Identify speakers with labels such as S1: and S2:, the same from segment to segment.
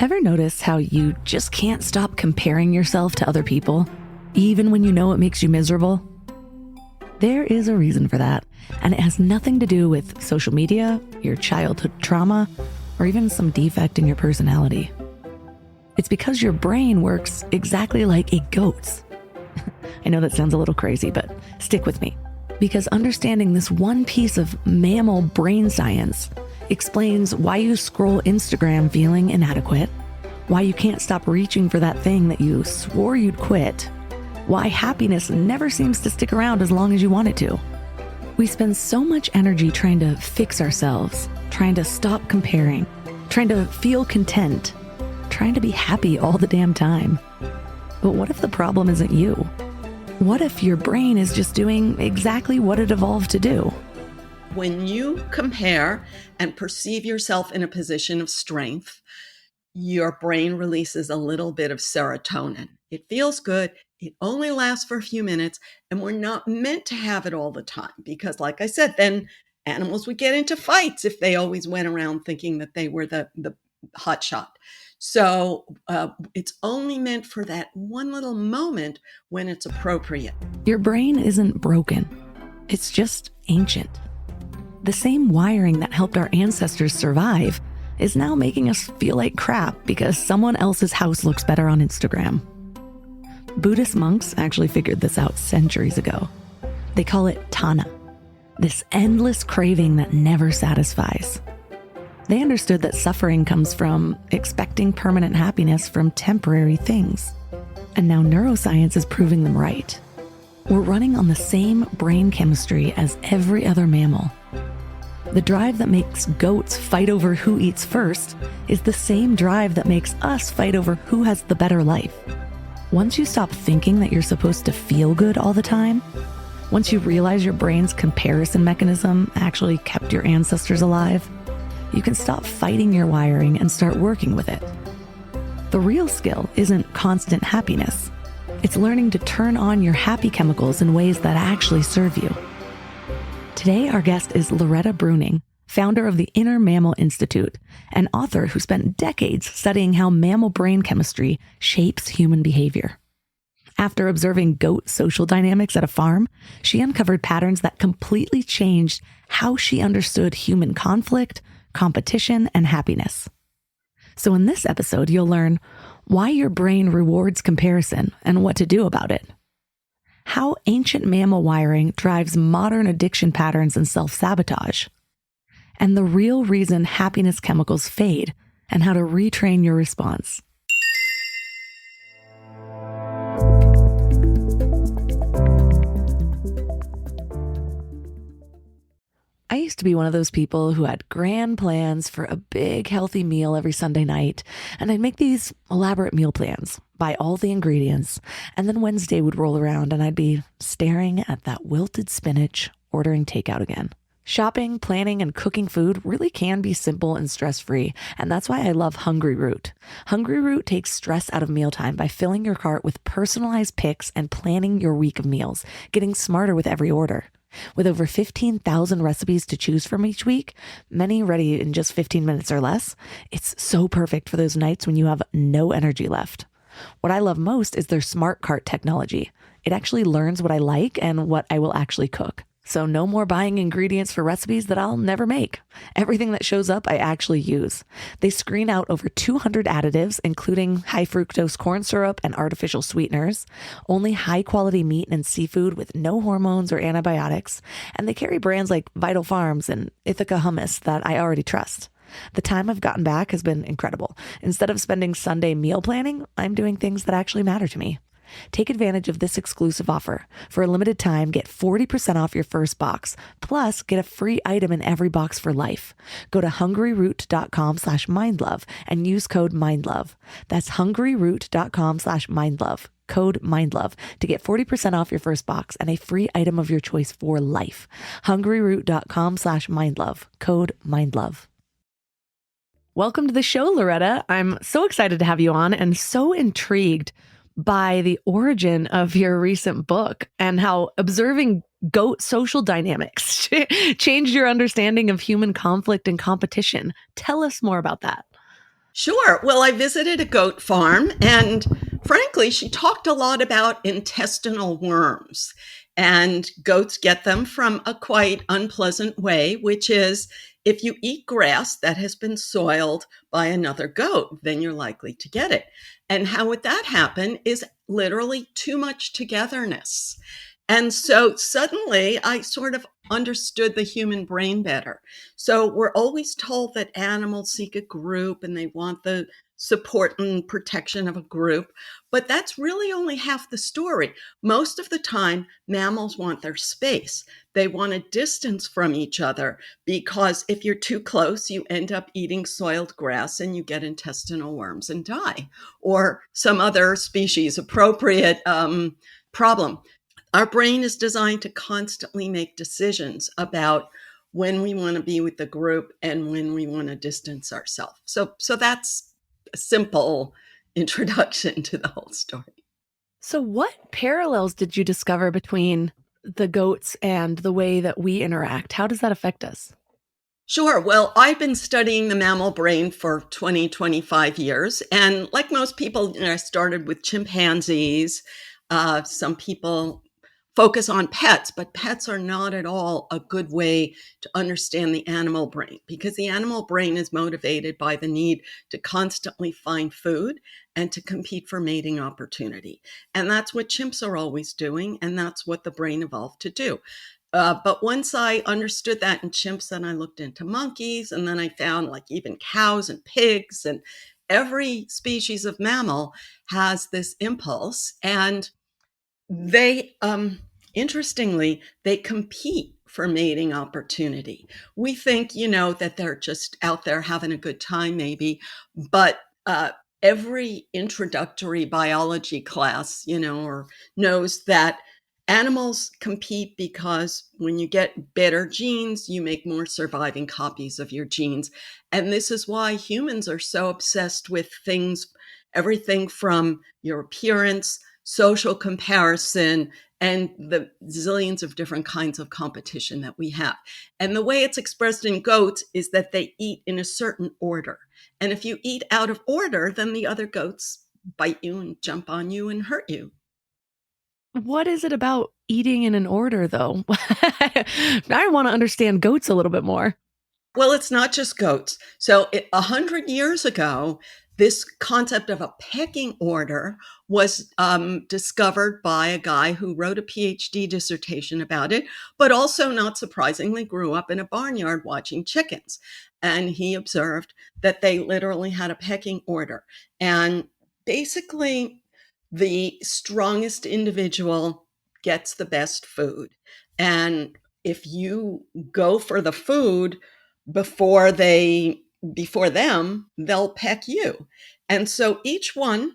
S1: Ever notice how you just can't stop comparing yourself to other people, even when you know it makes you miserable? There is a reason for that, and it has nothing to do with social media, your childhood trauma, or even some defect in your personality. It's because your brain works exactly like a goat's. I know that sounds a little crazy, but stick with me. Because understanding this one piece of mammal brain science explains why you scroll Instagram feeling inadequate, why you can't stop reaching for that thing that you swore you'd quit, why happiness never seems to stick around as long as you want it to. We spend so much energy trying to fix ourselves, trying to stop comparing, trying to feel content, trying to be happy all the damn time. But what if the problem isn't you? What if your brain is just doing exactly what it evolved to do?
S2: When you compare and perceive yourself in a position of strength, your brain releases a little bit of serotonin. It feels good. It only lasts for a few minutes, and we're not meant to have it all the time because, like I said, then animals would get into fights if they always went around thinking that they were the hot shot. So it's only meant for that one little moment when it's appropriate.
S1: Your brain isn't broken. It's just ancient. The same wiring that helped our ancestors survive is now making us feel like crap because someone else's house looks better on Instagram. Buddhist monks actually figured this out centuries ago. They call it tanha, this endless craving that never satisfies. They understood that suffering comes from expecting permanent happiness from temporary things. And now neuroscience is proving them right. We're running on the same brain chemistry as every other mammal. The drive that makes goats fight over who eats first is the same drive that makes us fight over who has the better life. Once you stop thinking that you're supposed to feel good all the time, once you realize your brain's comparison mechanism actually kept your ancestors alive, you can stop fighting your wiring and start working with it. The real skill isn't constant happiness. It's learning to turn on your happy chemicals in ways that actually serve you. Today, our guest is Loretta Breuning, founder of the Inner Mammal Institute, an author who spent decades studying how mammal brain chemistry shapes human behavior. After observing goat social dynamics at a farm, she uncovered patterns that completely changed how she understood human conflict, competition, and happiness. So in this episode, you'll learn why your brain rewards comparison and what to do about it, how ancient mammal wiring drives modern addiction patterns and self-sabotage, and the real reason happiness chemicals fade and how to retrain your response. I used to be one of those people who had grand plans for a big, healthy meal every Sunday night, and I'd make these elaborate meal plans, buy all the ingredients, and then Wednesday would roll around and I'd be staring at that wilted spinach, ordering takeout again. Shopping, planning, and cooking food really can be simple and stress-free, and that's why I love Hungry Root. Hungry Root takes stress out of mealtime by filling your cart with personalized picks and planning your week of meals, getting smarter with every order. With over 15,000 recipes to choose from each week, many ready in just 15 minutes or less, it's so perfect for those nights when you have no energy left. What I love most is their smart cart technology. It actually learns what I like and what I will actually cook. So no more buying ingredients for recipes that I'll never make. Everything that shows up, I actually use. They screen out over 200 additives, including high fructose corn syrup and artificial sweeteners, only high quality meat and seafood with no hormones or antibiotics, and they carry brands like Vital Farms and Ithaca hummus that I already trust. The time I've gotten back has been incredible. Instead of spending Sunday meal planning, I'm doing things that actually matter to me. Take advantage of this exclusive offer. For a limited time, get 40% off your first box, plus get a free item in every box for life. Go to hungryroot.com/mindlove and use code mindlove. That's hungryroot.com/mindlove, code mindlove, to get 40% off your first box and a free item of your choice for life. hungryroot.com/mindlove, code mindlove. Welcome to the show, Loretta. I'm so excited to have you on and so intrigued by the origin of your recent book and how observing goat social dynamics changed your understanding of human conflict and competition. Tell us more about that.
S2: Sure. Well, I visited a goat farm, and frankly, she talked a lot about intestinal worms. And goats get them from a quite unpleasant way, which is if you eat grass that has been soiled by another goat, then you're likely to get it. And how would that happen is literally too much togetherness. And so suddenly I sort of understood the human brain better. So we're always told that animals seek a group and they want the support and protection of a group, but that's really only half the story. Most of the time, mammals want their space. They want a distance from each other because if you're too close, you end up eating soiled grass and you get intestinal worms and die, or some other species appropriate problem. Our brain is designed to constantly make decisions about when we want to be with the group and when we want to distance ourselves. So that's a simple introduction to the whole story.
S1: So, what parallels did you discover between the goats and the way that we interact? How does that affect us?
S2: Sure. Well, I've been studying the mammal brain for 20, 25 years. And like most people, I started with chimpanzees. Some people focus on pets, but pets are not at all a good way to understand the animal brain because the animal brain is motivated by the need to constantly find food and to compete for mating opportunity. And that's what chimps are always doing. And that's what the brain evolved to do. But once I understood that in chimps, then I looked into monkeys, and then I found like even cows and pigs, and every species of mammal has this impulse. And they, interestingly, they compete for mating opportunity. We think, that they're just out there having a good time, maybe, but every introductory biology class, or knows that animals compete because when you get better genes, you make more surviving copies of your genes. And this is why humans are so obsessed with things, everything from your appearance, social comparison, and the zillions of different kinds of competition that we have. And the way it's expressed in goats is that they eat in a certain order. And if you eat out of order, then the other goats bite you and jump on you and hurt you.
S1: What is it about eating in an order, though? I want to understand goats a little bit more.
S2: Well, it's not just goats. So 100 years ago, this concept of a pecking order was discovered by a guy who wrote a PhD dissertation about it, but also, not surprisingly, grew up in a barnyard watching chickens. And he observed that they literally had a pecking order. And basically, the strongest individual gets the best food. And if you go for the food, before them, they'll peck you. And so each one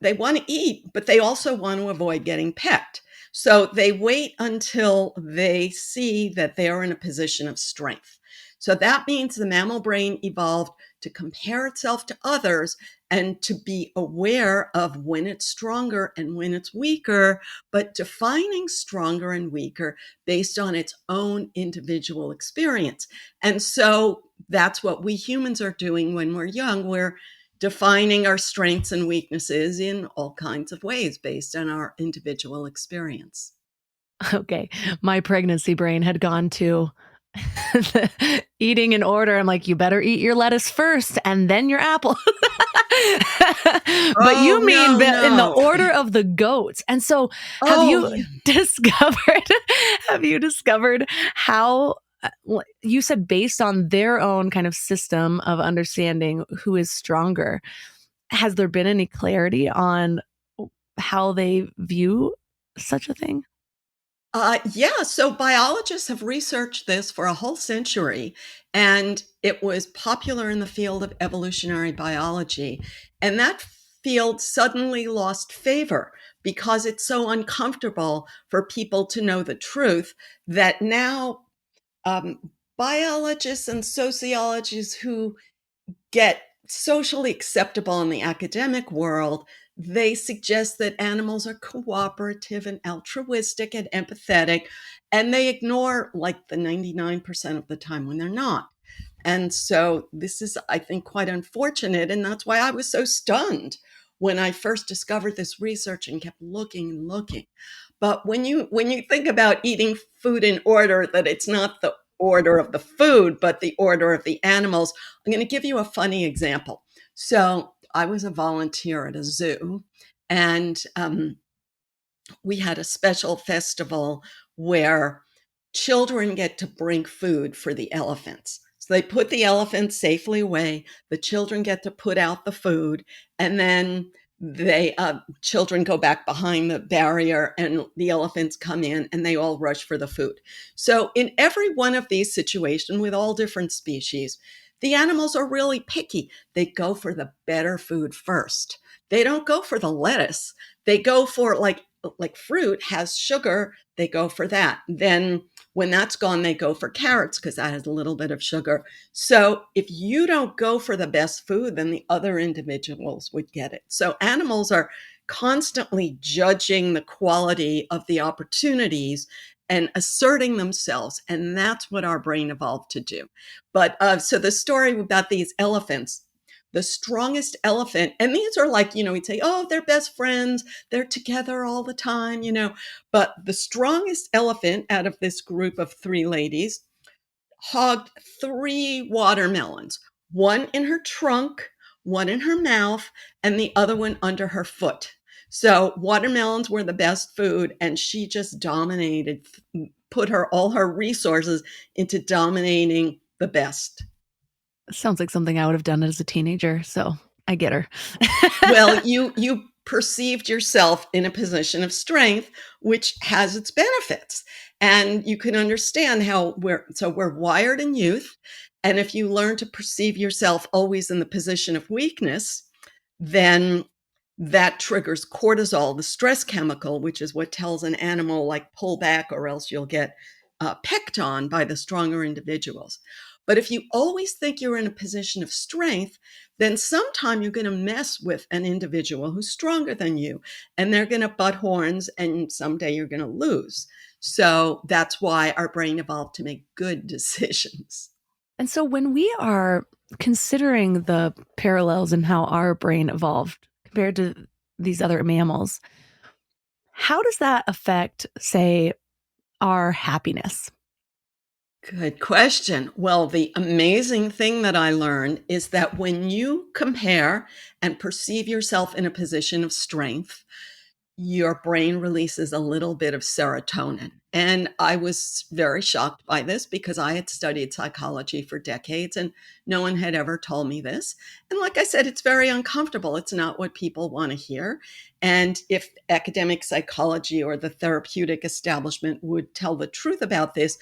S2: they want to eat, but they also want to avoid getting pecked. So they wait until they see that they are in a position of strength. So that means the mammal brain evolved to compare itself to others and to be aware of when it's stronger and when it's weaker, but defining stronger and weaker based on its own individual experience. And so that's what we humans are doing when we're young. We're defining our strengths and weaknesses in all kinds of ways based on our individual experience.
S1: Okay. My pregnancy brain had gone to eating in order. I'm like, you better eat your lettuce first and then your apple. But
S2: Oh,
S1: you mean
S2: no,
S1: in the
S2: no.
S1: order of the goats. And so have
S2: Oh,
S1: you
S2: yeah.
S1: discovered have you discovered how you said based on their own kind of system of understanding who is stronger, has there been any clarity on how they view such a thing?
S2: Yeah, so biologists have researched this for a whole century, and it was popular in the field of evolutionary biology. And that field suddenly lost favor because it's so uncomfortable for people to know the truth that now biologists and sociologists who get socially acceptable in the academic world, they suggest that animals are cooperative and altruistic and empathetic, and they ignore like the 99% of the time when they're not. And so this is, I think, quite unfortunate. And that's why I was so stunned when I first discovered this research and kept looking and looking. But when you think about eating food in order, that it's not the order of the food, but the order of the animals, I'm going to give you a funny example. So I was a volunteer at a zoo, and we had a special festival where children get to bring food for the elephants. So they put the elephants safely away. The children get to put out the food, and then they children go back behind the barrier, and the elephants come in, and they all rush for the food. So in every one of these situations, with all different species, the animals are really picky. They go for the better food first. They don't go for the lettuce. They go for like fruit has sugar, they go for that. Then when that's gone, they go for carrots because that has a little bit of sugar. So if you don't go for the best food, then the other individuals would get it. So animals are constantly judging the quality of the opportunities and asserting themselves. And that's what our brain evolved to do. But so the story about these elephants, the strongest elephant, and these are like, we'd say, oh, they're best friends, they're together all the time, but the strongest elephant out of this group of three ladies hogged three watermelons, one in her trunk, one in her mouth, and the other one under her foot. So watermelons were the best food, and she just dominated, put all her resources into dominating the best.
S1: Sounds like something I would have done as a teenager, so I get her.
S2: Well, you perceived yourself in a position of strength, which has its benefits. And you can understand how we're wired in youth. And if you learn to perceive yourself always in the position of weakness, then that triggers cortisol, the stress chemical, which is what tells an animal like pull back or else you'll get picked on by the stronger individuals. But if you always think you're in a position of strength, then sometime you're going to mess with an individual who's stronger than you, and they're going to butt horns, and someday you're going to lose. So that's why our brain evolved to make good decisions.
S1: And so when we are considering the parallels in how our brain evolved compared to these other mammals, how does that affect, say, our happiness?
S2: Good question. Well, the amazing thing that I learned is that when you compare and perceive yourself in a position of strength, your brain releases a little bit of serotonin. And I was very shocked by this because I had studied psychology for decades and no one had ever told me this. And like I said, it's very uncomfortable. It's not what people want to hear. And if academic psychology or the therapeutic establishment would tell the truth about this,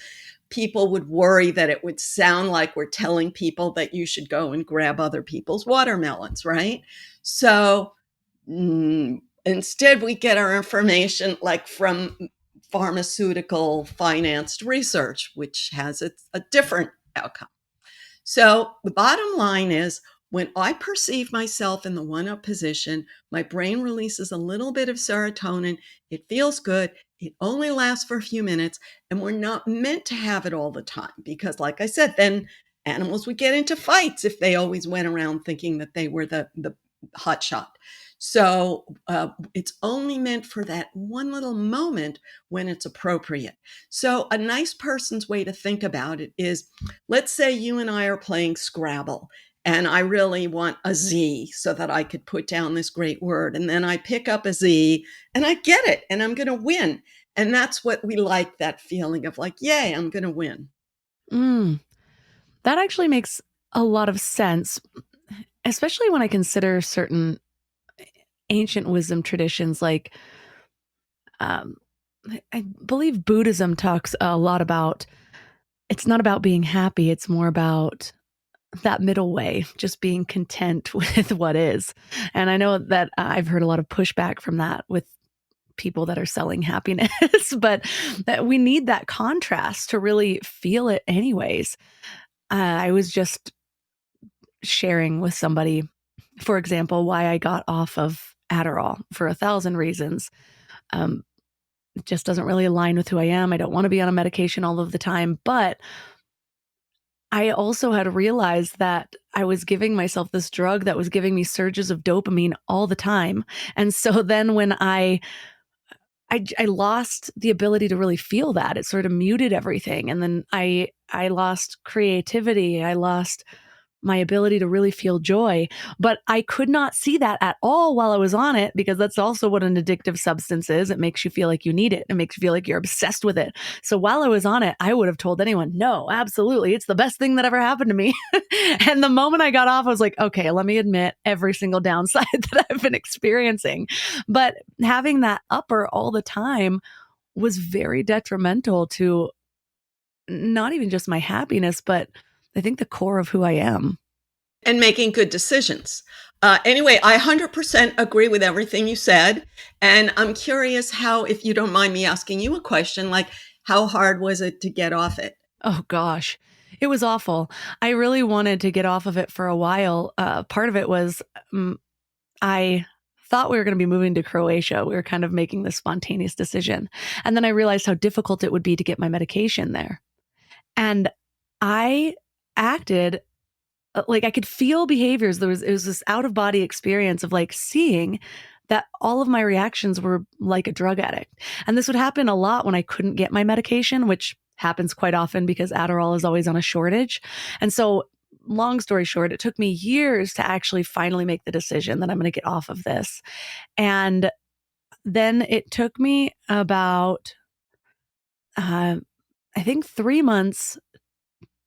S2: people would worry that it would sound like we're telling people that you should go and grab other people's watermelons, right? So, instead, we get our information like from pharmaceutical financed research, which has a different outcome. So the bottom line is when I perceive myself in the one up position, my brain releases a little bit of serotonin. It feels good. It only lasts for a few minutes, and we're not meant to have it all the time because, like I said, then animals would get into fights if they always went around thinking that they were the hot shot. So it's only meant for that one little moment when it's appropriate. So a nice person's way to think about it is, let's say you and I are playing Scrabble and I really want a Z so that I could put down this great word. And then I pick up a Z and I get it and I'm going to win. And that's what we like, that feeling of like, yay, I'm going to win.
S1: Mm, that actually makes a lot of sense, especially when I consider certain ancient wisdom traditions like um, I believe Buddhism talks a lot about it's not about being happy, it's more about that middle way, just being content with what is. And I know that I've heard a lot of pushback from that with people that are selling happiness, but that we need that contrast to really feel it anyways. I was just sharing with somebody, for example, why I got off of Adderall for 1,000 reasons. It just doesn't really align with who I am. I don't want to be on a medication all of the time, but I also had realized that I was giving myself this drug that was giving me surges of dopamine all the time. And so then when I lost the ability to really feel that. It sort of muted everything. And then I lost creativity. I lost my ability to really feel joy. But I could not see that at all while I was on it, because that's also what an addictive substance is. It makes you feel like you need it. It makes you feel like you're obsessed with it. So while I was on it, I would have told anyone, no, absolutely. It's the best thing that ever happened to me. And the moment I got off, I was like, okay, let me admit every single downside that I've been experiencing. But having that upper all the time was very detrimental to not even just my happiness, but I think the core of who I am.
S2: And making good decisions. Anyway, I 100% agree with everything you said. And I'm curious how, if you don't mind me asking you a question, like how hard was it to get off it?
S1: Oh gosh, it was awful. I really wanted to get off of it for a while. Part of it was I thought we were going to be moving to Croatia. We were kind of making this spontaneous decision. And then I realized how difficult it would be to get my medication there. And I acted like I could feel behaviors. It was this out of body experience of like seeing that all of my reactions were like a drug addict. And this would happen a lot when I couldn't get my medication, which happens quite often because Adderall is always on a shortage. And so, long story short, it took me years to actually finally make the decision that I'm going to get off of this. And then it took me about, I think, 3 months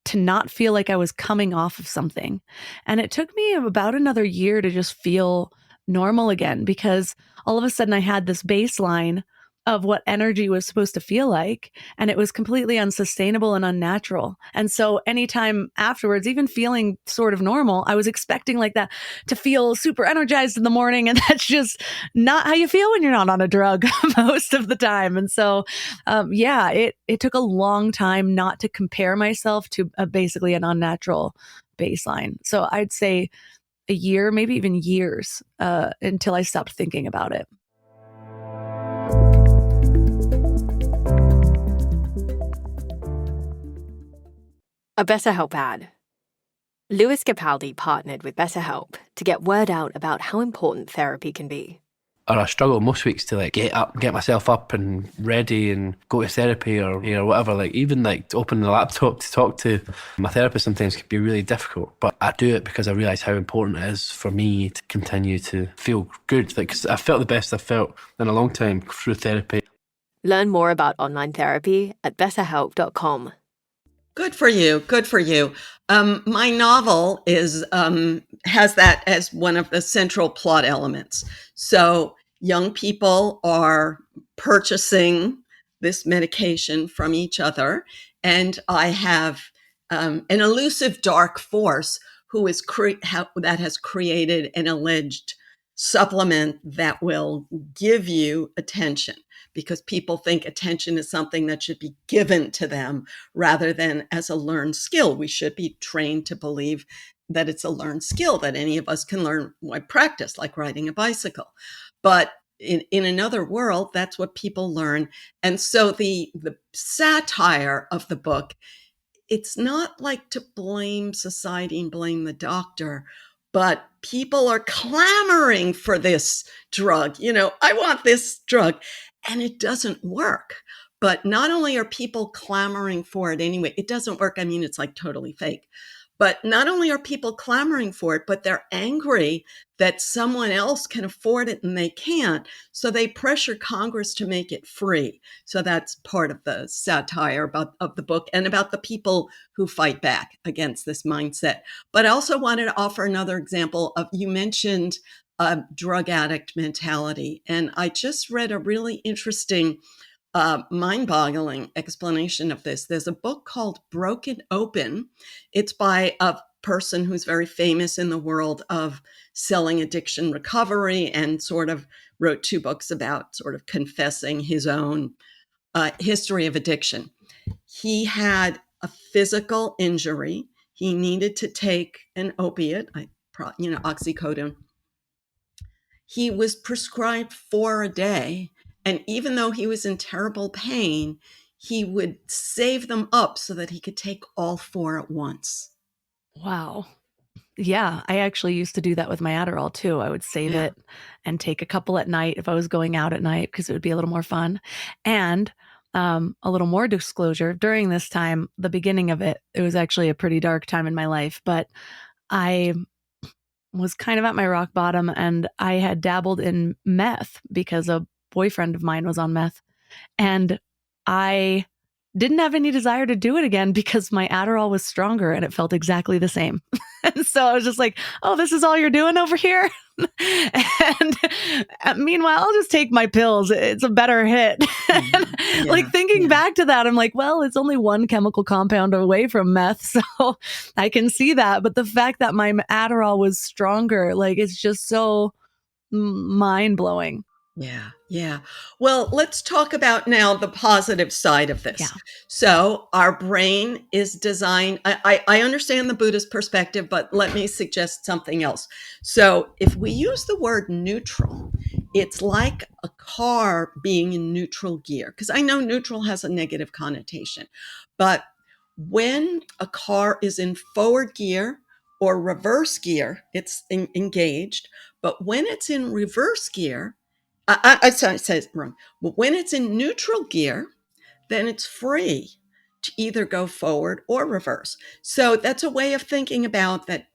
S1: to not feel like I was coming off of something. And it took me about another year to just feel normal again, because all of a sudden I had this baseline of what energy was supposed to feel like, and it was completely unsustainable and unnatural. And so anytime afterwards, even feeling sort of normal, I was expecting like that to feel super energized in the morning, and that's just not how you feel when you're not on a drug most of the time. And so yeah, it took a long time not to compare myself to basically an unnatural baseline. So I'd say a year, maybe even years, until I stopped thinking about it.
S3: A BetterHelp ad. Lewis Capaldi partnered with BetterHelp to get word out about how important therapy can be.
S4: Or I struggle most weeks to like get myself up and ready and go to therapy or whatever. Like even like to open the laptop to talk to my therapist sometimes can be really difficult. But I do it because I realise how important it is for me to continue to feel good. Like 'cause I felt the best I've felt in a long time through therapy.
S3: Learn more about online therapy at betterhelp.com.
S2: Good for you. Good for you. My novel is has that as one of the central plot elements. So young people are purchasing this medication from each other, and I have an elusive dark force who is that has created an alleged supplement that will give you attention, because people think attention is something that should be given to them rather than as a learned skill. We should be trained to believe that it's a learned skill that any of us can learn by practice, like riding a bicycle. But in another world, that's what people learn. And so the satire of the book, it's not like to blame society and blame the doctor, but people are clamoring for this drug. I want this drug, and it doesn't work. But not only are people clamoring for it anyway, it doesn't work. I mean, it's like totally fake. But not only are people clamoring for it, but they're angry that someone else can afford it and they can't. So they pressure Congress to make it free. So that's part of the satire of the book and about the people who fight back against this mindset. But I also wanted to offer another example of, you mentioned drug addict mentality. And I just read a really interesting mind-boggling explanation of this. There's a book called Broken Open. It's by a person who's very famous in the world of selling addiction recovery, and sort of wrote 2 books about sort of confessing his own history of addiction. He had a physical injury. He needed to take an opiate, oxycodone. He was prescribed 4 a day. And even though he was in terrible pain, he would save them up so that he could take all 4 at once.
S1: Wow. Yeah, I actually used to do that with my Adderall too. I would save
S2: Yeah.
S1: it and take a couple at night if I was going out at night because it would be a little more fun. And a little more disclosure, during this time, the beginning of it, it was actually a pretty dark time in my life, but I was kind of at my rock bottom and I had dabbled in meth because a boyfriend of mine was on meth. And I didn't have any desire to do it again because my Adderall was stronger and it felt exactly the same. And so I was just like, oh, this is all you're doing over here? And meanwhile, I'll just take my pills. It's a better hit. And like thinking back to that, I'm like, well, it's only one chemical compound away from meth. So I can see that. But the fact that my Adderall was stronger, like, it's just so mind blowing.
S2: Yeah, yeah. Well, let's talk about now the positive side of this.
S1: Yeah.
S2: So, our brain is designed, I understand the Buddhist perspective, but let me suggest something else. So, if we use the word neutral, it's like a car being in neutral gear, because I know neutral has a negative connotation, but when a car is in forward gear or reverse gear, it's engaged. But when it's in reverse gear, sorry, I said it wrong. But when it's in neutral gear, then it's free to either go forward or reverse. So that's a way of thinking about that.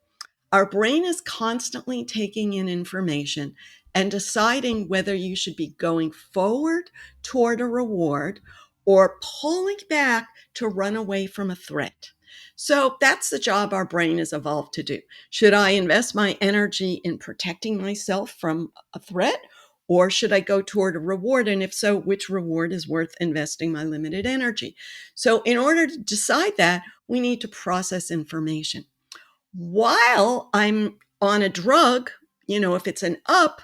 S2: Our brain is constantly taking in information and deciding whether you should be going forward toward a reward or pulling back to run away from a threat. So that's the job our brain has evolved to do. Should I invest my energy in protecting myself from a threat? Or should I go toward a reward? And if so, which reward is worth investing my limited energy? So, in order to decide that, we need to process information. While I'm on a drug, if it's an up,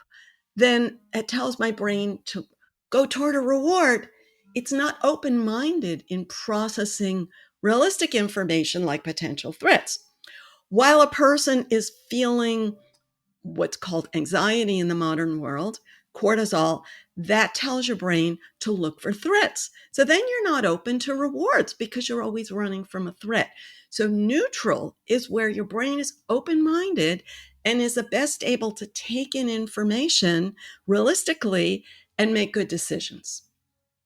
S2: then it tells my brain to go toward a reward. It's not open minded in processing realistic information like potential threats. While a person is feeling what's called anxiety in the modern world, cortisol, that tells your brain to look for threats. So then you're not open to rewards because you're always running from a threat. So neutral is where your brain is open-minded and is the best able to take in information realistically and make good decisions.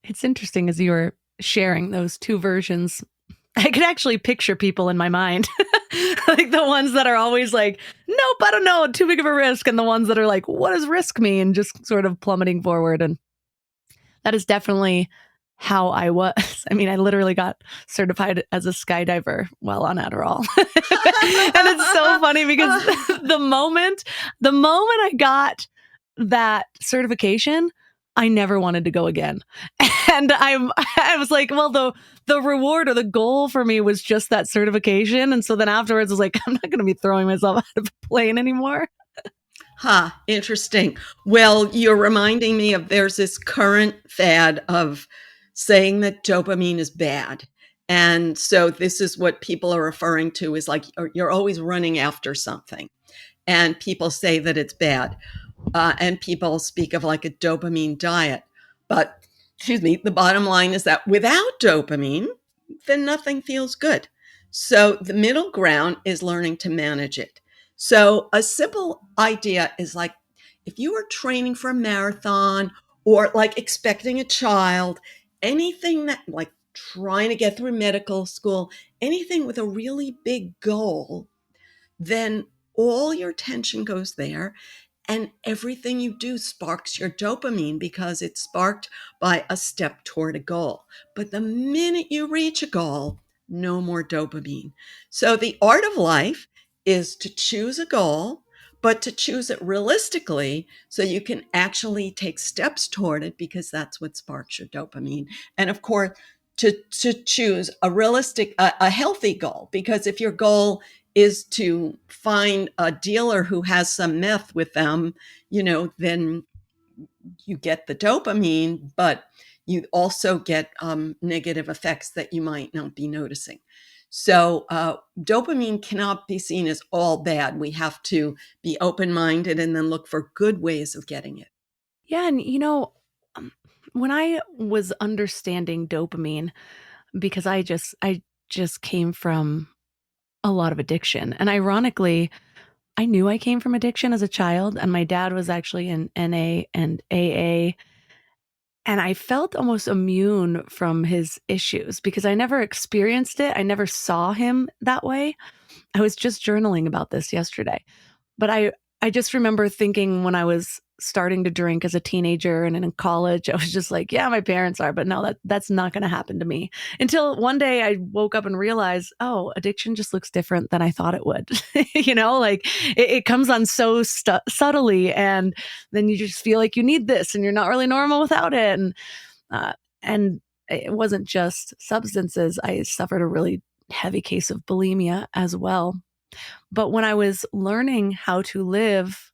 S1: It's interesting as you were sharing those two versions. I could actually picture people in my mind, like the ones that are always like, nope, I don't know, too big of a risk. And the ones that are like, what does risk mean? Just sort of plummeting forward. And that is definitely how I was. I mean, I literally got certified as a skydiver while on Adderall. And it's so funny because the moment I got that certification, I never wanted to go again. And I was like, well, the reward or the goal for me was just that certification. And so then afterwards I was like, I'm not going to be throwing myself out of a plane anymore.
S2: Interesting. Well, you're reminding me of there's this current fad of saying that dopamine is bad. And so this is what people are referring to is like you're always running after something. And people say that it's bad. And people speak of like a dopamine diet. But, the bottom line is that without dopamine, then nothing feels good. So the middle ground is learning to manage it. So a simple idea is like if you are training for a marathon or like expecting a child, anything that like trying to get through medical school, anything with a really big goal, then all your attention goes there and everything you do sparks your dopamine because it's sparked by a step toward a goal. But the minute you reach a goal, no more dopamine. So the art of life is to choose a goal, but to choose it realistically so you can actually take steps toward it because that's what sparks your dopamine. And of course, to choose a realistic, a healthy goal, because if your goal is to find a dealer who has some meth with them, then you get the dopamine, but you also get negative effects that you might not be noticing. So dopamine cannot be seen as all bad. We have to be open-minded and then look for good ways of getting it.
S1: Yeah. And when I was understanding dopamine, because I just came from a lot of addiction. And ironically, I knew I came from addiction as a child, and my dad was actually in NA and AA. And I felt almost immune from his issues because I never experienced it. I never saw him that way. I was just journaling about this yesterday. But I just remember thinking when I was starting to drink as a teenager and in college, I was just like, yeah, my parents are, but no, that's not going to happen to me. Until one day I woke up and realized, oh, addiction just looks different than I thought it would. Like it comes on so subtly, and then you just feel like you need this, and you're not really normal without it. And it wasn't just substances. I suffered a really heavy case of bulimia as well. But when I was learning how to live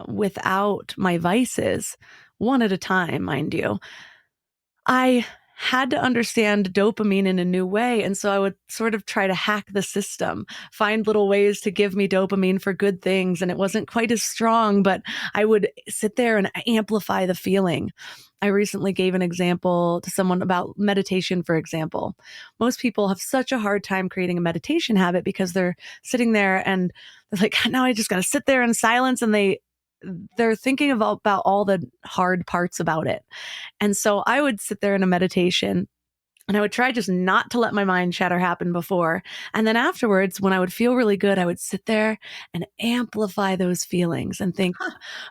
S1: without my vices, one at a time, mind you, I had to understand dopamine in a new way. And so I would sort of try to hack the system, find little ways to give me dopamine for good things. And it wasn't quite as strong, but I would sit there and amplify the feeling. I recently gave an example to someone about meditation, for example. Most people have such a hard time creating a meditation habit because they're sitting there and they're like, now I just got to sit there in silence. And they're thinking about all the hard parts about it. And so I would sit there in a meditation and I would try just not to let my mind chatter happen before. And then afterwards, when I would feel really good, I would sit there and amplify those feelings and think,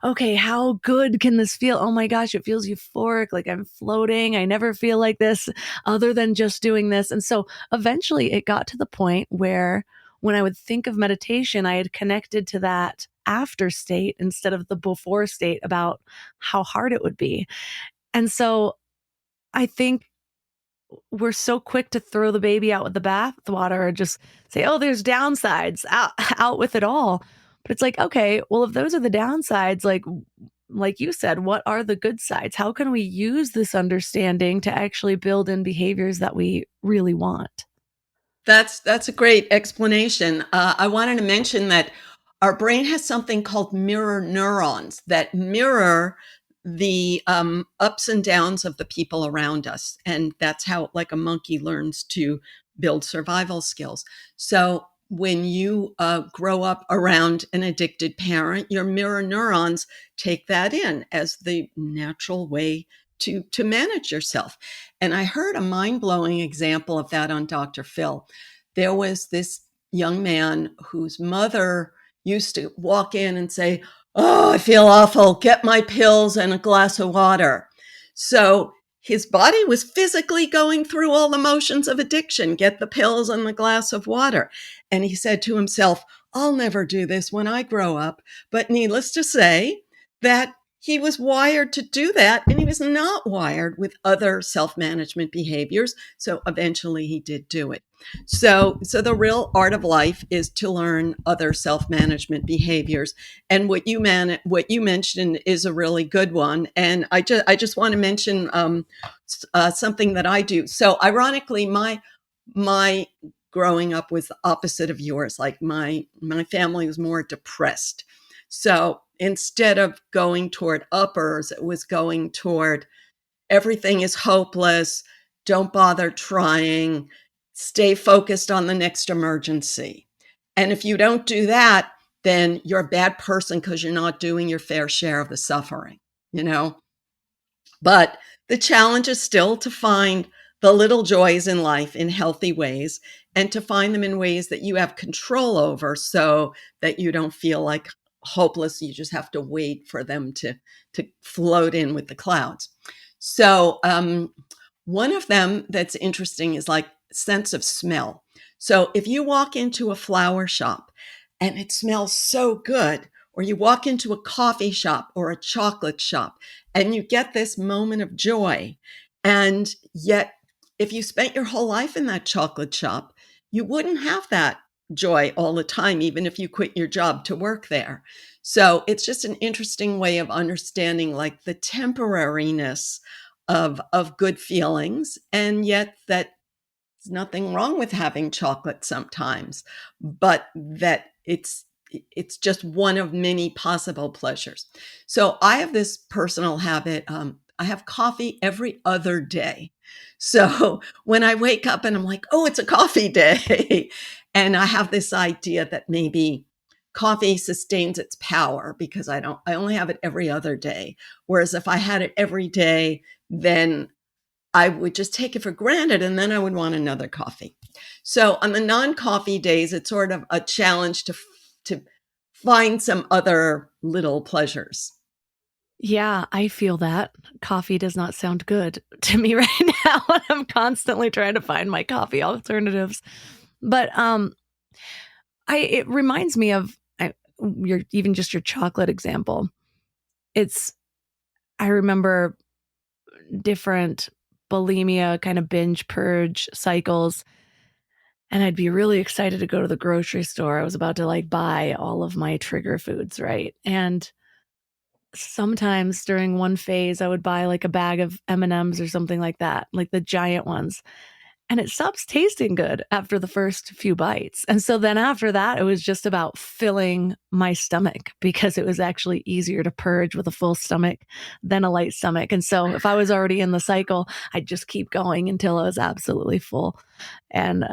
S1: okay, how good can this feel? Oh my gosh, it feels euphoric. Like I'm floating. I never feel like this other than just doing this. And so eventually it got to the point where when I would think of meditation, I had connected to that after state instead of the before state about how hard it would be. And so I think we're so quick to throw the baby out with the bathwater or just say, oh, there's downsides, out with it all. But it's like, okay, well, if those are the downsides, like you said, what are the good sides? How can we use this understanding to actually build in behaviors that we really want?
S2: That's a great explanation. I wanted to mention that our brain has something called mirror neurons that mirror the ups and downs of the people around us, and that's how, like a monkey, learns to build survival skills. So when you grow up around an addicted parent, your mirror neurons take that in as the natural way to manage yourself. And I heard a mind-blowing example of that on Dr. Phil. There was this young man whose mother used to walk in and say, oh, I feel awful. Get my pills and a glass of water. So his body was physically going through all the motions of addiction. Get the pills and the glass of water. And he said to himself, I'll never do this when I grow up. But needless to say, that he was wired to do that, and he was not wired with other self-management behaviors. So eventually he did do it. So the real art of life is to learn other self-management behaviors. And what you mentioned is a really good one. And I just want to mention something that I do. So ironically, my growing up was the opposite of yours. Like my family was more depressed. So instead of going toward uppers, it was going toward everything is hopeless. Don't bother trying. Stay focused on the next emergency. And if you don't do that, then you're a bad person because you're not doing your fair share of the suffering, you know? But the challenge is still to find the little joys in life in healthy ways and to find them in ways that you have control over so that you don't feel like hopeless. You just have to wait for them to float in with the clouds. So one of them that's interesting is like sense of smell. So if you walk into a flower shop and it smells so good, or you walk into a coffee shop or a chocolate shop and you get this moment of joy, and yet if you spent your whole life in that chocolate shop, you wouldn't have that joy all the time, even if you quit your job to work there. So it's just an interesting way of understanding like the temporariness of good feelings, and yet that there's nothing wrong with having chocolate sometimes, but that it's just one of many possible pleasures. So I have this personal habit. I have coffee every other day. So when I wake up and I'm like, oh, it's a coffee day. And I have this idea that maybe coffee sustains its power because I only have it every other day. Whereas if I had it every day, then I would just take it for granted and then I would want another coffee. So on the non-coffee days, it's sort of a challenge to find some other little pleasures.
S1: Yeah, I feel that. Coffee does not sound good to me right now, and I'm constantly trying to find my coffee alternatives. But it reminds me of your even just your chocolate example. It's I remember different bulimia kind of binge purge cycles, and I'd be really excited to go to the grocery store. I was about to like buy all of my trigger foods, right? And sometimes during one phase, I would buy like a bag of M&Ms or something like that, like the giant ones. And it stops tasting good after the first few bites. And so then after that, it was just about filling my stomach because it was actually easier to purge with a full stomach than a light stomach. And so if I was already in the cycle, I'd just keep going until I was absolutely full. And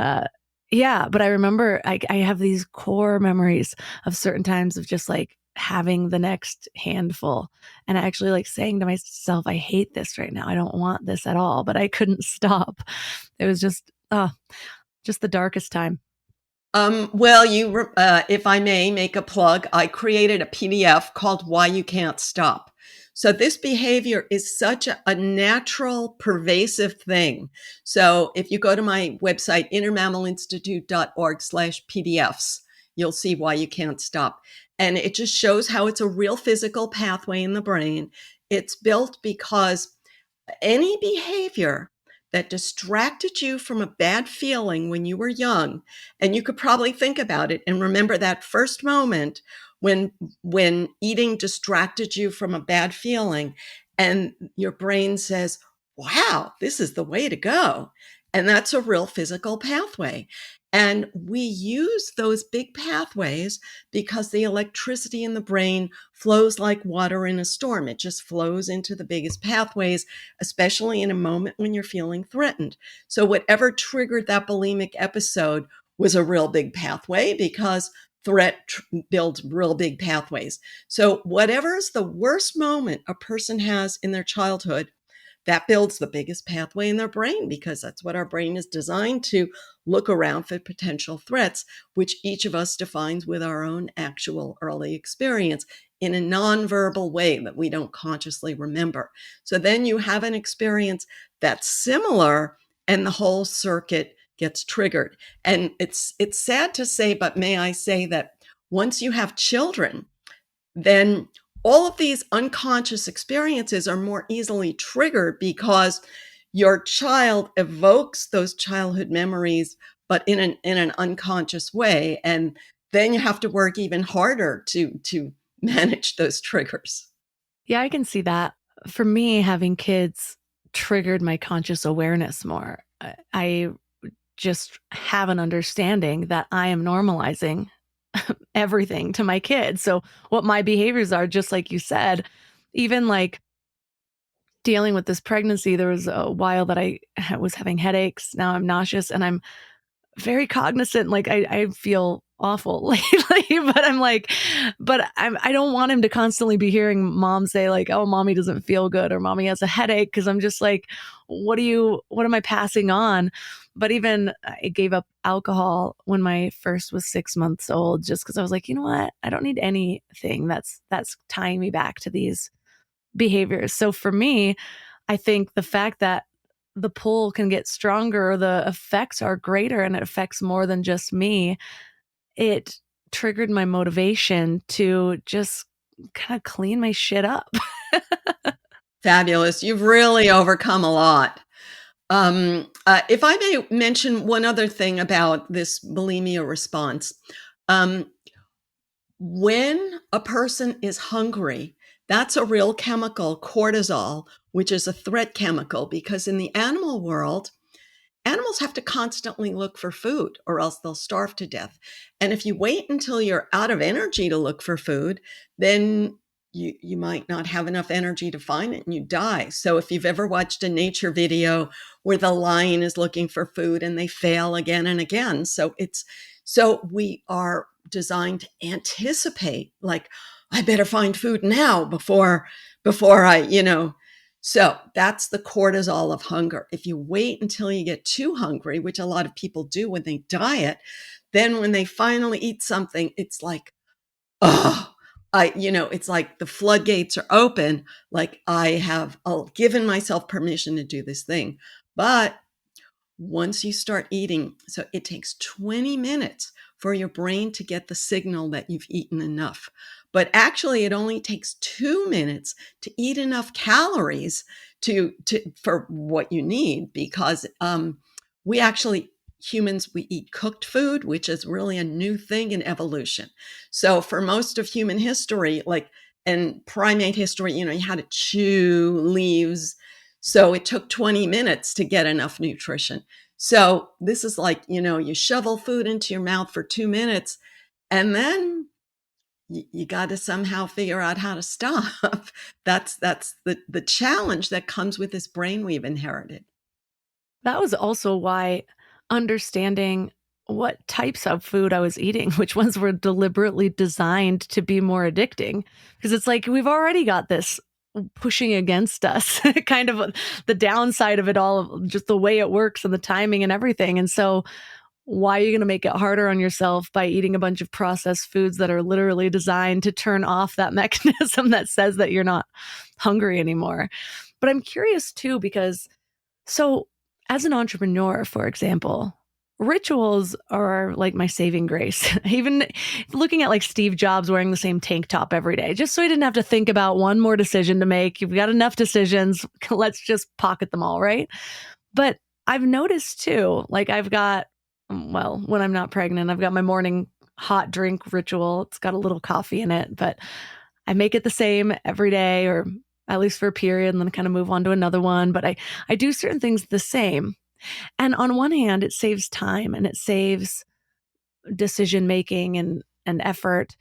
S1: yeah, but I remember I have these core memories of certain times of just like having the next handful and actually like saying to myself, I hate this right now. I don't want this at all, but I couldn't stop. It was just the darkest time.
S2: Well, if I may make a plug, I created a PDF called Why You Can't Stop. So this behavior is such a natural, pervasive thing. So if you go to my website, innermammalinstitute.org/PDFs, you'll see why you can't stop. And it just shows how it's a real physical pathway in the brain. It's built because any behavior that distracted you from a bad feeling when you were young, and you could probably think about it and remember that first moment when eating distracted you from a bad feeling, and your brain says, wow, this is the way to go. And that's a real physical pathway. And we use those big pathways because the electricity in the brain flows like water in a storm. It just flows into the biggest pathways, especially in a moment when you're feeling threatened. So whatever triggered that bulimic episode was a real big pathway because threat builds real big pathways. So whatever is the worst moment a person has in their childhood, that builds the biggest pathway in their brain because that's what our brain is designed to look around for potential threats, which each of us defines with our own actual early experience in a nonverbal way that we don't consciously remember. So then you have an experience that's similar and the whole circuit gets triggered. And it's sad to say, but may I say that once you have children, then all of these unconscious experiences are more easily triggered because your child evokes those childhood memories, but in an unconscious way. And then you have to work even harder to manage those triggers.
S1: Yeah, I can see that. For me, having kids triggered my conscious awareness more. I just have an understanding that I am normalizing everything to my kids. So what my behaviors are, just like you said, even like dealing with this pregnancy, there was a while that I was having headaches. Now I'm nauseous and I'm very cognizant. Like I feel awful lately, but I'm like, I don't want him to constantly be hearing mom say like, oh, mommy doesn't feel good or mommy has a headache. Cause I'm just like, what am I passing on? But even I gave up alcohol when my first was 6 months old, just cause I was like, you know what? I don't need anything that's tying me back to these behaviors. So for me, I think the fact that the pull can get stronger, the effects are greater, and it affects more than just me, it triggered my motivation to just kind of clean my shit up.
S2: Fabulous. You've really overcome a lot. If I may mention one other thing about this bulimia response, when a person is hungry, that's a real chemical, cortisol, which is a threat chemical, because in the animal world, animals have to constantly look for food or else they'll starve to death. And if you wait until you're out of energy to look for food, then you might not have enough energy to find it and you die. So if you've ever watched a nature video where the lion is looking for food and they fail again and again. So we are designed to anticipate, like, I better find food now before so that's the cortisol of hunger. If you wait until you get too hungry, which a lot of people do when they diet, then when they finally eat something, it's like, oh, it's like the floodgates are open. Like I'll given myself permission to do this thing. But once you start eating, so it takes 20 minutes for your brain to get the signal that you've eaten enough. But actually, it only takes 2 minutes to eat enough calories for what you need, because we actually, humans, we eat cooked food, which is really a new thing in evolution. So for most of human history, like in primate history, you had to chew leaves. So it took 20 minutes to get enough nutrition. So this is like, you shovel food into your mouth for 2 minutes, and then you got to somehow figure out how to stop. That's the challenge that comes with this brain we've inherited.
S1: That was also why understanding what types of food I was eating, which ones were deliberately designed to be more addicting. Because it's like we've already got this pushing against us, kind of the downside of it all, just the way it works and the timing and everything. And so, why are you going to make it harder on yourself by eating a bunch of processed foods that are literally designed to turn off that mechanism that says that you're not hungry anymore? But I'm curious too, because so, as an entrepreneur, for example, rituals are like my saving grace. Even looking at like Steve Jobs wearing the same tank top every day, just so he didn't have to think about one more decision to make. You've got enough decisions. Let's just pocket them all, right? But I've noticed too, like I've got, well, when I'm not pregnant, I've got my morning hot drink ritual. It's got a little coffee in it, but I make it the same every day, or at least for a period, and then kind of move on to another one. But I do certain things the same. And on one hand, it saves time and it saves decision making and effort.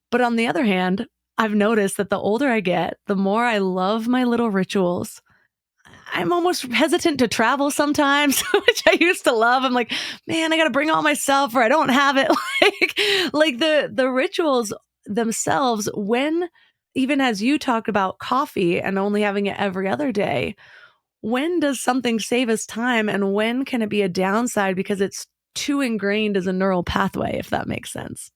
S1: But on the other hand, I've noticed that the older I get, the more I love my little rituals. I'm almost hesitant to travel sometimes, which I used to love. I'm like, man, I got to bring all myself or I don't have it. like the rituals themselves, when, even as you talked about coffee and only having it every other day, when does something save us time and when can it be a downside because it's too ingrained as a neural pathway, if that makes sense?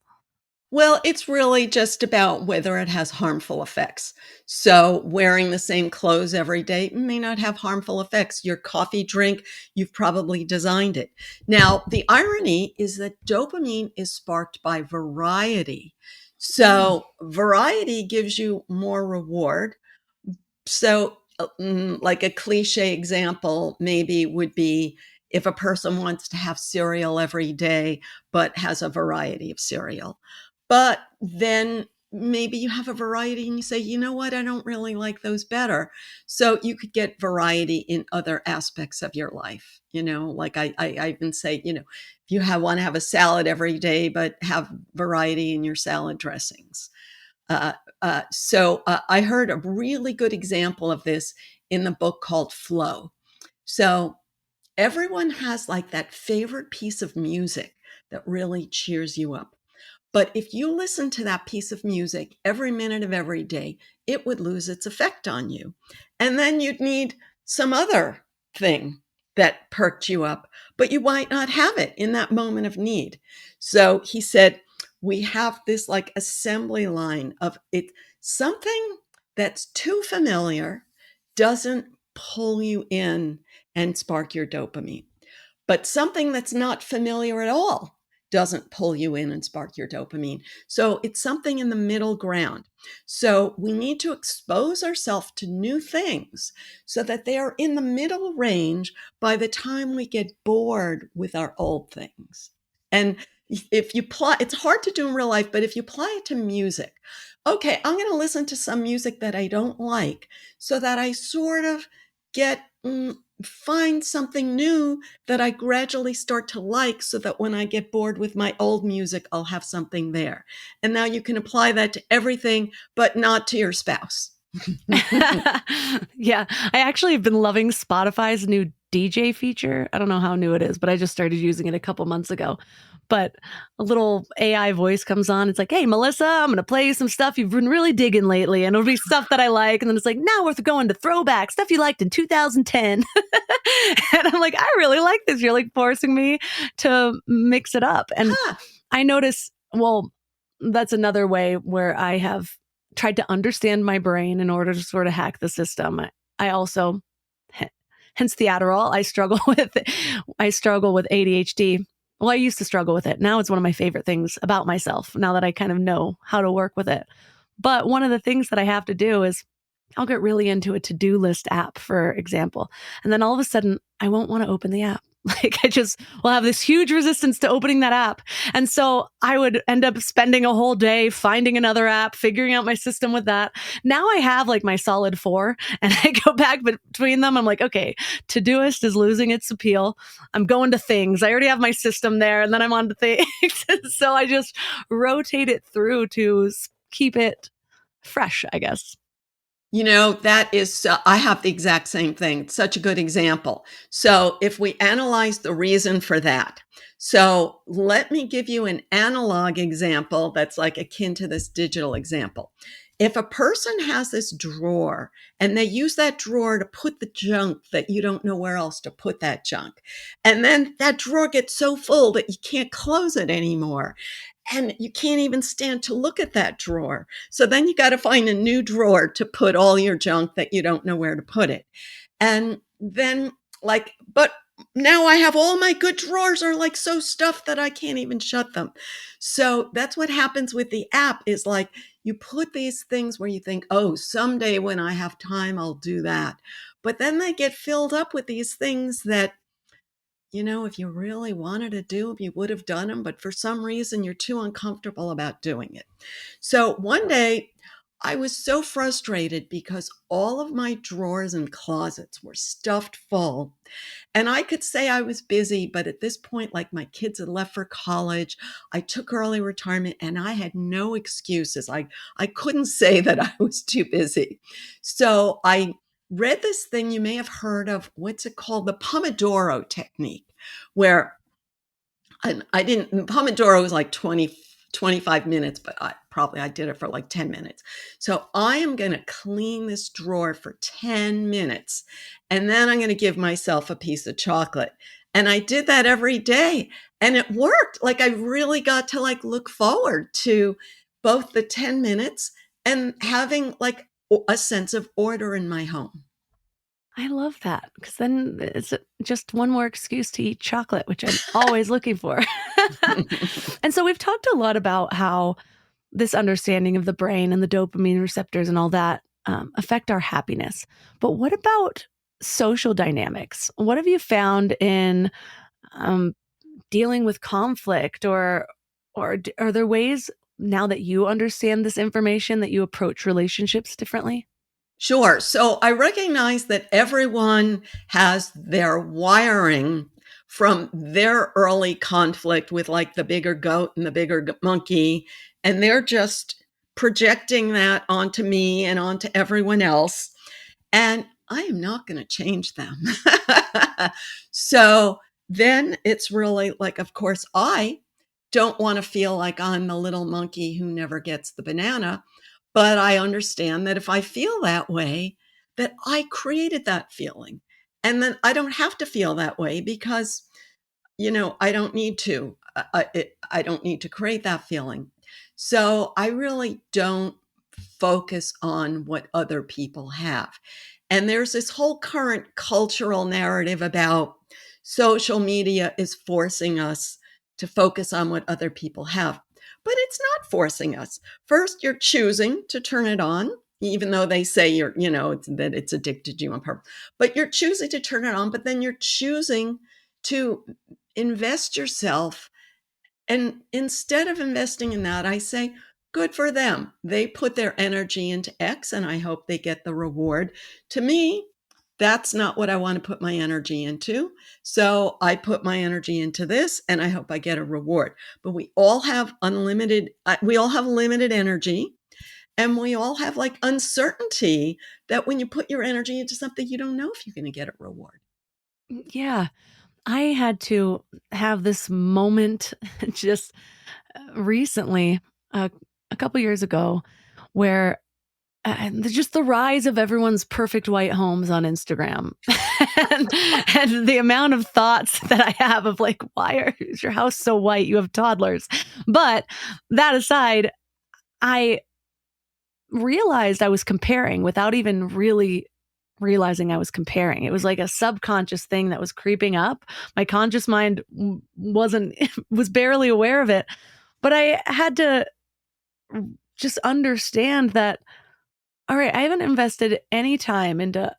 S2: Well, it's really just about whether it has harmful effects. So, wearing the same clothes every day may not have harmful effects. Your coffee drink, you've probably designed it. Now, the irony is that dopamine is sparked by variety. So, variety gives you more reward. So, like a cliche example maybe would be if a person wants to have cereal every day, but has a variety of cereal. But then maybe you have a variety and you say, you know what, I don't really like those better. So you could get variety in other aspects of your life. Like I even say, if you want to have a salad every day, but have variety in your salad dressings. I heard a really good example of this in the book called Flow. So everyone has like that favorite piece of music that really cheers you up. But if you listen to that piece of music every minute of every day, it would lose its effect on you. And then you'd need some other thing that perked you up, but you might not have it in that moment of need. So he said, we have this like assembly line of it. Something that's too familiar doesn't pull you in and spark your dopamine. But something that's not familiar at all doesn't pull you in and spark your dopamine. So it's something in the middle ground. So we need to expose ourselves to new things so that they are in the middle range by the time we get bored with our old things. And if you apply, it's hard to do in real life, but if you apply it to music, okay, I'm going to listen to some music that I don't like so that I sort of get find something new that I gradually start to like, so that when I get bored with my old music, I'll have something there. And now you can apply that to everything, but not to your spouse.
S1: Yeah, I actually have been loving Spotify's new DJ feature. I don't know how new it is, but I just started using it a couple months ago. But a little AI voice comes on. It's like, hey, Melissa, I'm going to play you some stuff you've been really digging lately. And it'll be stuff that I like. And then it's like, now we're going to throwback stuff you liked in 2010. And I'm like, I really like this. You're like forcing me to mix it up. And I notice, well, that's another way where I have tried to understand my brain in order to sort of hack the system. I also, hence the Adderall, I struggle with ADHD. Well, I used to struggle with it. Now it's one of my favorite things about myself, now that I kind of know how to work with it. But one of the things that I have to do is I'll get really into a to-do list app, for example. And then all of a sudden, I won't want to open the app. Like, I just will have this huge resistance to opening that app. And so I would end up spending a whole day finding another app, figuring out my system with that. Now I have like my solid 4, and I go back between them. I'm like, okay, Todoist is losing its appeal. I'm going to things. I already have my system there, and then I'm on to things. So I just rotate it through to keep it fresh, I guess.
S2: That is, I have the exact same thing. It's such a good example. So if we analyze the reason for that, so let me give you an analog example that's like akin to this digital example. If a person has this drawer and they use that drawer to put the junk that you don't know where else to put that junk, and then that drawer gets so full that you can't close it anymore, and you can't even stand to look at that drawer. So then you got to find a new drawer to put all your junk that you don't know where to put it. And then but now I have all my good drawers are like so stuffed that I can't even shut them. So that's what happens with the app, is like you put these things where you think, oh, someday when I have time, I'll do that. But then they get filled up with these things that, if you really wanted to do them, you would have done them, but for some reason you're too uncomfortable about doing it. So one day I was so frustrated because all of my drawers and closets were stuffed full. And I could say I was busy, but at this point, like, my kids had left for college, I took early retirement, and I had no excuses. I couldn't say that I was too busy. So I read this thing you may have heard of. What's it called? The Pomodoro technique, where I didn't, Pomodoro was like 25 minutes, but I did it for like 10 minutes. So I am going to clean this drawer for 10 minutes, and then I'm going to give myself a piece of chocolate. And I did that every day, and it worked. Like, I really got to look forward to both the 10 minutes and having like a sense of order in my home.
S1: I love that, because then it's just one more excuse to eat chocolate, which I'm always looking for. And so we've talked a lot about how this understanding of the brain and the dopamine receptors and all that affect our happiness. But what about social dynamics? What have you found in um, dealing with conflict, or are there ways, now that you understand this information, that you approach relationships differently?
S2: Sure. So I recognize that everyone has their wiring from their early conflict with like the bigger goat and the bigger monkey, and they're just projecting that onto me and onto everyone else. And I am not going to change them. So then it's really like, of course, I don't want to feel like I'm the little monkey who never gets the banana. But I understand that if I feel that way, that I created that feeling. And then I don't have to feel that way because, I don't need to. I don't need to create that feeling. So I really don't focus on what other people have. And there's this whole current cultural narrative about social media is forcing us to focus on what other people have. But it's not forcing us. First, you're choosing to turn it on, even though they say that it's addicted to you on purpose. But you're choosing to turn it on, but then you're choosing to invest yourself. And instead of investing in that, I say, good for them. They put their energy into X, and I hope they get the reward. To me, that's not what I want to put my energy into. So I put my energy into this and I hope I get a reward. But we all have limited energy, and we all have like uncertainty that when you put your energy into something, you don't know if you're going to get a reward.
S1: Yeah. I had to have this moment just recently, a couple years ago, where just the rise of everyone's perfect white homes on Instagram, and, and the amount of thoughts that I have of like, why is your house so white? You have toddlers. But that aside, I realized I was comparing without even really realizing I was comparing. It was like a subconscious thing that was creeping up. My conscious mind wasn't was barely aware of it, but I had to just understand that, all right, I haven't invested any time into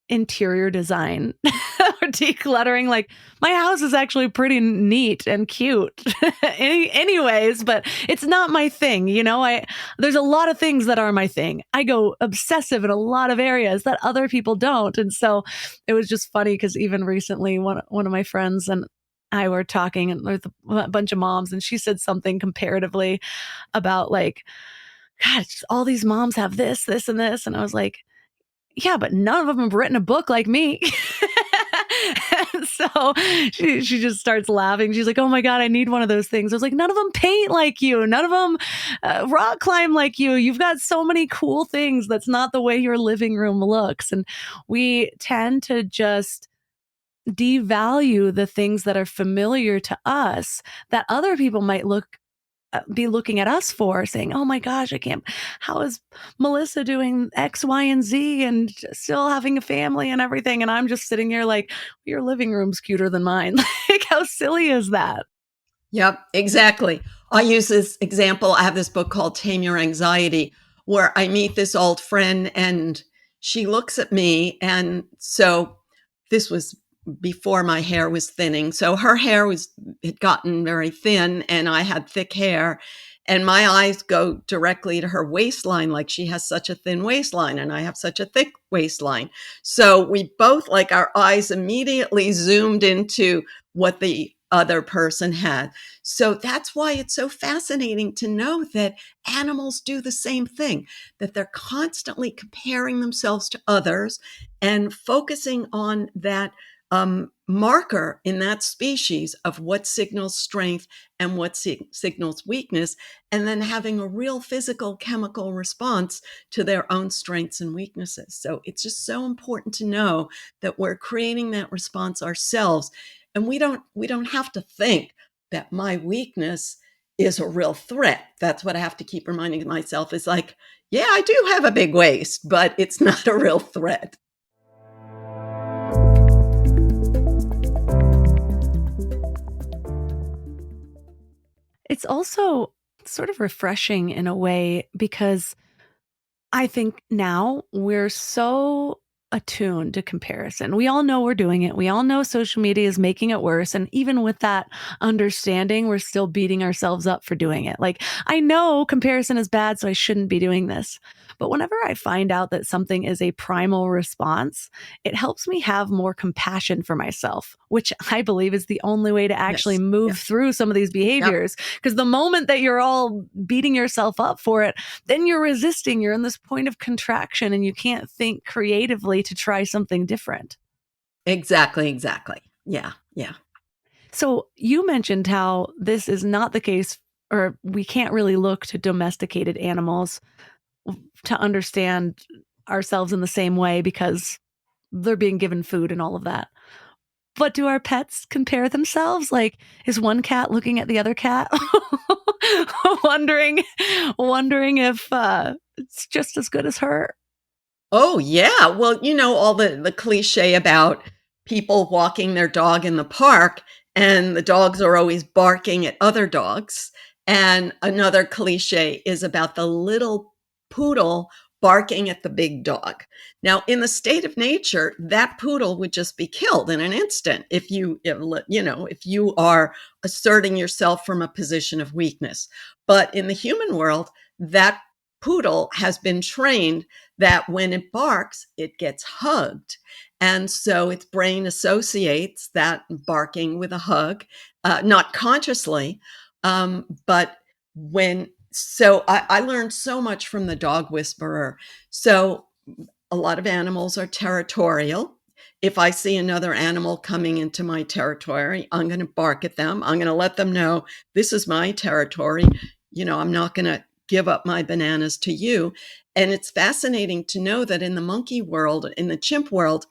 S1: interior design or decluttering. Like, my house is actually pretty neat and cute anyways, but it's not my thing. There's a lot of things that are my thing. I go obsessive in a lot of areas that other people don't. And so it was just funny because even recently one of my friends and I were talking, and there's a bunch of moms, and she said something comparatively about like, God, all these moms have this, and this. And I was like, yeah, but none of them have written a book like me. And so she just starts laughing. She's like, oh my God, I need one of those things. I was like, none of them paint like you. None of them rock climb like you. You've got so many cool things. That's not the way your living room looks. And we tend to just devalue the things that are familiar to us that other people might be looking at us for, saying, oh my gosh, I can't, how is Melissa doing X, Y, and Z and still having a family and everything? And I'm just sitting here like, your living room's cuter than mine. Like, how silly is that?
S2: Yep, exactly. I use this example. I have this book called Tame Your Anxiety, where I meet this old friend and she looks at me. And so this was before my hair was thinning. So her hair had gotten very thin and I had thick hair. And my eyes go directly to her waistline, like she has such a thin waistline and I have such a thick waistline. So we both, like, our eyes immediately zoomed into what the other person had. So that's why it's so fascinating to know that animals do the same thing, that they're constantly comparing themselves to others and focusing on that marker in that species of what signals strength and what signals weakness, and then having a real physical chemical response to their own strengths and weaknesses. So it's just so important to know that we're creating that response ourselves, and we don't have to think that my weakness is a real threat. That's what I have to keep reminding myself, is like, yeah, I do have a big waist, but it's not a real threat.
S1: It's also sort of refreshing in a way because I think now we're so attuned to comparison. We all know we're doing it. We all know social media is making it worse. And even with that understanding, we're still beating ourselves up for doing it. Like, I know comparison is bad, so I shouldn't be doing this. But whenever I find out that something is a primal response, it helps me have more compassion for myself, which I believe is the only way to actually move through some of these behaviors. Because the moment that you're all beating yourself up for it, then you're resisting. You're in this point of contraction and you can't think creatively to try something different.
S2: Exactly. Yeah.
S1: So you mentioned how this is not the case, or we can't really look to domesticated animals to understand ourselves in the same way because they're being given food and all of that. But do our pets compare themselves? Like, is one cat looking at the other cat, wondering if it's just as good as her?
S2: Oh, yeah. Well, all the cliche about people walking their dog in the park and the dogs are always barking at other dogs. And another cliche is about the little poodle barking at the big dog. Now, in the state of nature, that poodle would just be killed in an instant if you are asserting yourself from a position of weakness. But in the human world, that poodle has been trained that when it barks, it gets hugged. And so its brain associates that barking with a hug, not consciously, but I learned so much from the dog whisperer. So a lot of animals are territorial. If I see another animal coming into my territory, I'm going to bark at them. I'm going to let them know this is my territory. I'm not going to give up my bananas to you. And it's fascinating to know that in the monkey world, in the chimp world,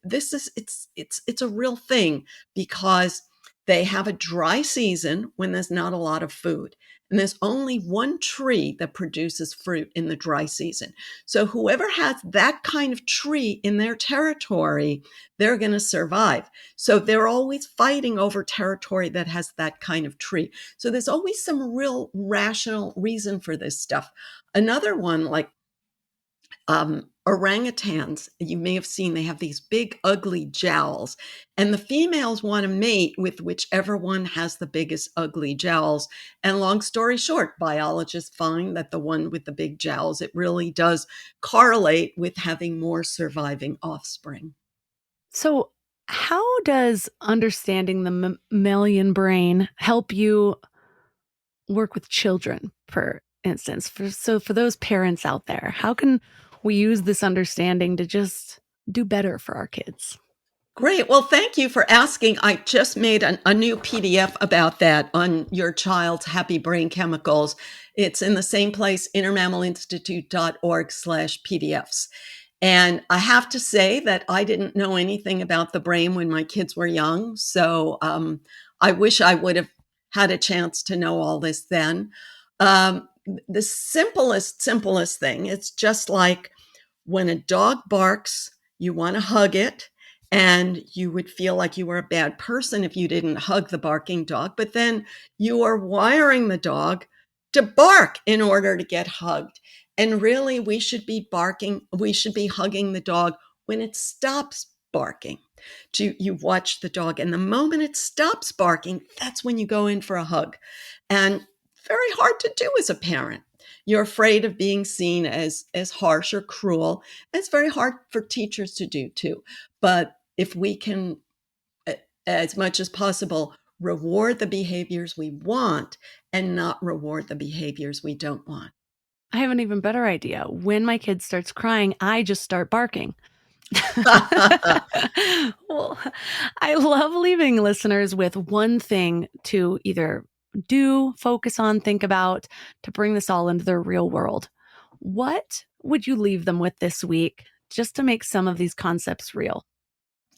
S2: it's a real thing, because they have a dry season when there's not a lot of food. And there's only one tree that produces fruit in the dry season. So whoever has that kind of tree in their territory, they're going to survive. So they're always fighting over territory that has that kind of tree. So there's always some real rational reason for this stuff. Another one, like orangutans, you may have seen, they have these big, ugly jowls, and the females want to mate with whichever one has the biggest, ugly jowls. And long story short, biologists find that the one with the big jowls, it really does correlate with having more surviving offspring.
S1: So, how does understanding the mammalian brain help you work with children, for instance? For those parents out there, how can we use this understanding to just do better for our kids?
S2: Great. Well, thank you for asking. I just made a new PDF about that on your child's happy brain chemicals. It's in the same place, innermammalinstitute.org/PDFs. And I have to say that I didn't know anything about the brain when my kids were young. So I wish I would have had a chance to know all this then. The simplest thing, it's just like when a dog barks, you want to hug it. And you would feel like you were a bad person if you didn't hug the barking dog. But then you are wiring the dog to bark in order to get hugged. And really, we should be hugging the dog when it stops barking. You watch the dog, and the moment it stops barking, that's when you go in for a hug. And very hard to do as a parent. You're afraid of being seen as harsh or cruel. It's very hard for teachers to do too. But if we can, as much as possible, reward the behaviors we want and not reward the behaviors we don't want.
S1: I have an even better idea. When my kid starts crying, I just start barking. Well, I love leaving listeners with one thing to either do, focus on, think about, to bring this all into their real world. What would you leave them with this week just to make some of these concepts real?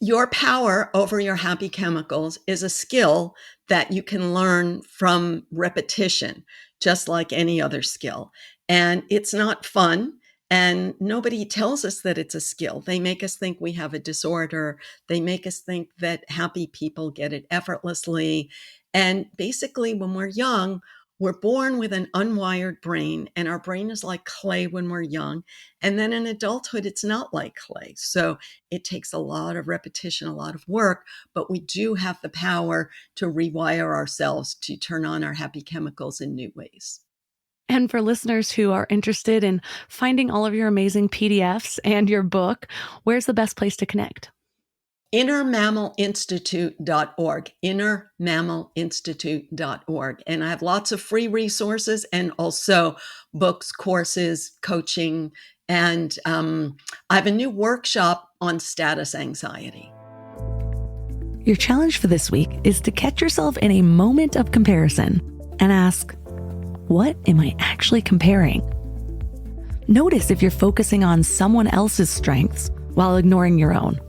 S2: Your power over your happy chemicals is a skill that you can learn from repetition, just like any other skill. And it's not fun. And nobody tells us that it's a skill. They make us think we have a disorder. They make us think that happy people get it effortlessly. And basically, when we're young, we're born with an unwired brain, and our brain is like clay when we're young. And then in adulthood, it's not like clay. So it takes a lot of repetition, a lot of work, but we do have the power to rewire ourselves to turn on our happy chemicals in new ways.
S1: And for listeners who are interested in finding all of your amazing PDFs and your book, where's the best place to connect?
S2: InnerMammalInstitute.org, InnerMammalInstitute.org. And I have lots of free resources and also books, courses, coaching. And I have a new workshop on status anxiety.
S1: Your challenge for this week is to catch yourself in a moment of comparison and ask, what am I actually comparing? Notice if you're focusing on someone else's strengths while ignoring your own.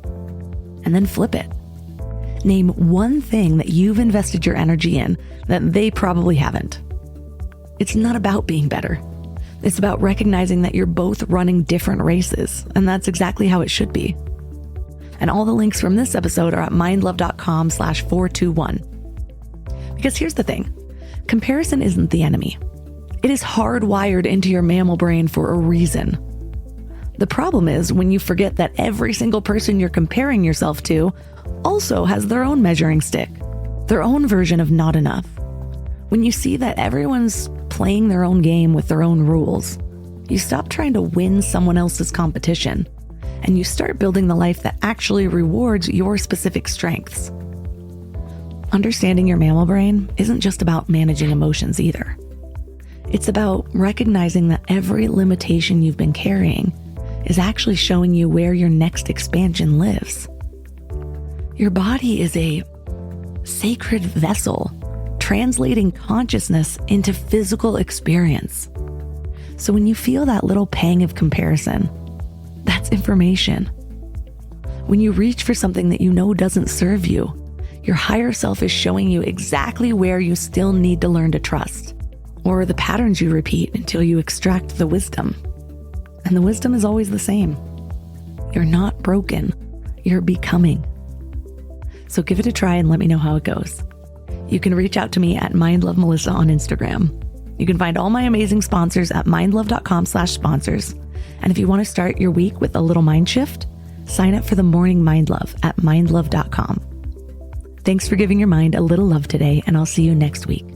S1: And then flip it. Name one thing that you've invested your energy in that they probably haven't. It's not about being better. It's about recognizing that you're both running different races, and that's exactly how it should be. And all the links from this episode are at mindlove.com/421. Because here's the thing. Comparison isn't the enemy. It is hardwired into your mammal brain for a reason. The problem is when you forget that every single person you're comparing yourself to also has their own measuring stick, their own version of not enough. When you see that everyone's playing their own game with their own rules, You stop trying to win someone else's competition, and you start building the life that actually rewards your specific strengths. Understanding your mammal brain isn't just about managing emotions either. It's about recognizing that every limitation you've been carrying is actually showing you where your next expansion lives. Your body is a sacred vessel, translating consciousness into physical experience. So when you feel that little pang of comparison, that's information. When you reach for something that you know doesn't serve you, your higher self is showing you exactly where you still need to learn to trust, or the patterns you repeat until you extract the wisdom. And the wisdom is always the same. You're not broken, you're becoming. So give it a try and let me know how it goes. You can reach out to me at mindlovemelissa on Instagram. You can find all my amazing sponsors at mindlove.com/sponsors. And if you want to start your week with a little mind shift, sign up for the morning Mind Love at mindlove.com. Thanks for giving your mind a little love today, and I'll see you next week.